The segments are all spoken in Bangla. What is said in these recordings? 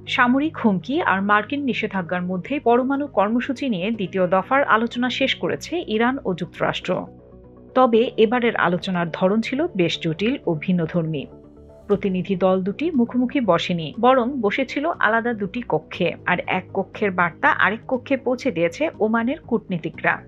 সামরিক হুমকি আর মার্কিন নিষেধাজ্ঞার মধ্যে পরমাণু কর্মসূচি নিয়ে দ্বিতীয় দফার আলোচনা শেষ করেছে ইরান ও যুক্তরাষ্ট্র। তবে এবারের আলোচনার ধরন ছিল বেশ জটিল ও ভিন্নধর্মী। প্রতিনিধি দল দুটি মুখোমুখি বসেনি, বরং বসেছিল আলাদা দুটি কক্ষে, আর এক কক্ষের বার্তা আরেক কক্ষে পৌঁছে দিয়েছে ওমানের কূটনীতিকরা।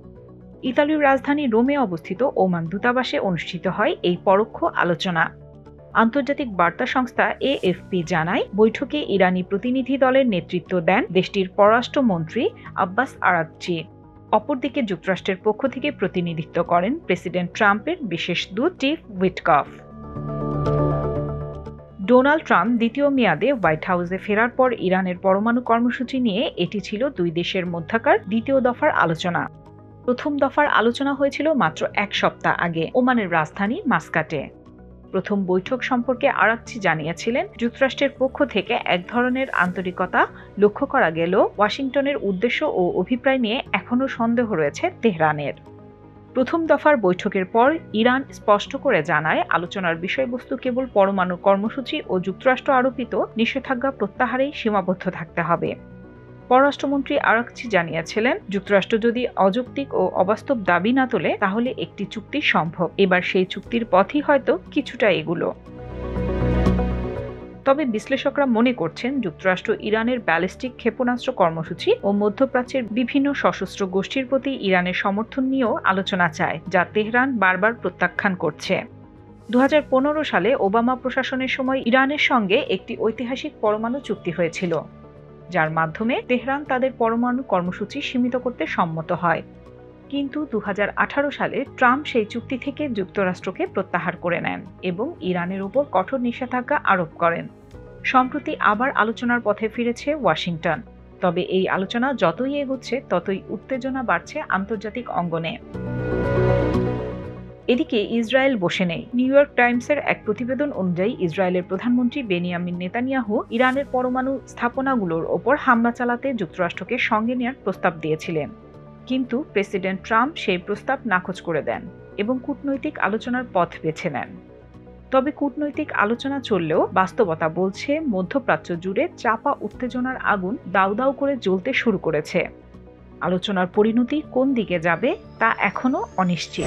ইতালির রাজধানী রোমে অবস্থিত ওমান দূতাবাসে অনুষ্ঠিত হয় এই পরোক্ষ আলোচনা। আন্তর্জাতিক বার্তা সংস্থা এএফপি জানায়, বৈঠকে ইরানি প্রতিনিধি দলের নেতৃত্ব দেন দেশটির পররাষ্ট্রমন্ত্রী আব্বাস আরাগচি। অপরদিকে যুক্তরাষ্ট্রের পক্ষ থেকে প্রতিনিধিত্ব করেন প্রেসিডেন্ট ট্রাম্পের বিশেষ দূত স্টিভ উইটকফ। ডোনাল্ড ট্রাম্প দ্বিতীয় মেয়াদে হোয়াইট হাউসে ফেরার পর ইরানের পরমাণু কর্মসূচি নিয়ে এটি ছিল দুই দেশের মধ্যকার দ্বিতীয় দফার আলোচনা। প্রথম দফার আলোচনা হয়েছিল মাত্র এক সপ্তাহ আগে ওমানের রাজধানী মাস্কাটে। প্রথম বৈঠক সম্পর্কে আরাগচি জানিয়েছিলেন, যুক্তরাষ্ট্রের পক্ষ থেকে এক ধরনের আন্তরিকতা লক্ষ্য করা গেলেও ওয়াশিংটনের উদ্দেশ্য ও অভিপ্রায় নিয়ে এখনও সন্দেহ রয়েছে তেহরানের। প্রথম দফার বৈঠকের পর ইরান স্পষ্ট করে জানায়, আলোচনার বিষয়বস্তু কেবল পরমাণু কর্মসূচি ও যুক্তরাষ্ট্র আরোপিত নিষেধাজ্ঞা প্রত্যাহারেই সীমাবদ্ধ থাকতে হবে। পররাষ্ট্রমন্ত্রী আরাগচি জানিয়েছিলেন, যুক্তরাষ্ট্র যদি অযৌক্তিক ও অবাস্তব দাবি না তোলে তাহলে একটি চুক্তি সম্ভব। এবার সেই চুক্তির পথই হয়তো কিছুটা এগুলো। তবে বিশ্লেষকরা মনে করছেন, যুক্তরাষ্ট্র ইরানের ব্যালিস্টিক ক্ষেপণাস্ত্র কর্মসূচি ও মধ্যপ্রাচ্যের বিভিন্ন সশস্ত্র গোষ্ঠীর প্রতি ইরানের সমর্থন নিয়েও আলোচনা চায়, যা তেহরান বারবার প্রত্যাখ্যান করছে। 2015 সালে ওবামা প্রশাসনের সময় ইরানের সঙ্গে একটি ঐতিহাসিক পরমাণু চুক্তি হয়েছিল, যার মাধ্যমে তেহরান তাদের পরমাণু কর্মসূচি সীমিত করতে সম্মত হয়। কিন্তু 2018 সালে ট্রাম্প সেই চুক্তি থেকে যুক্তরাষ্ট্রকে প্রত্যাহার করে নেন এবং ইরানের উপর কঠোর নিষেধাজ্ঞা আরোপ করেন। সম্প্রতি আবার আলোচনার পথে ফিরেছে ওয়াশিংটন। তবে এই আলোচনা যতই এগোচ্ছে ততই উত্তেজনা বাড়ছে আন্তর্জাতিক অঙ্গনে। এদিকে ইসরায়েল বসে নেই। নিউ ইয়র্ক টাইমসের এক প্রতিবেদন অনুযায়ী ইসরায়েলের প্রধানমন্ত্রী বেনিয়ামিন নেতানিয়াহু ইরানের পরমাণু স্থাপনাগুলোর ওপর হামলা চালাতে যুক্তরাষ্ট্রকে সঙ্গে নেওয়ার প্রস্তাব দিয়েছিলেন। কিন্তু প্রেসিডেন্ট ট্রাম্প সেই প্রস্তাব নাকচ করে দেন এবং কূটনৈতিক আলোচনার পথ বেছে নেন। তবে কূটনৈতিক আলোচনা চললেও বাস্তবতা বলছে, মধ্যপ্রাচ্য জুড়ে চাপা উত্তেজনার আগুন দাউ দাউ করে জ্বলতে শুরু করেছে। আলোচনার পরিণতি কোন দিকে যাবে তা এখনো অনিশ্চিত।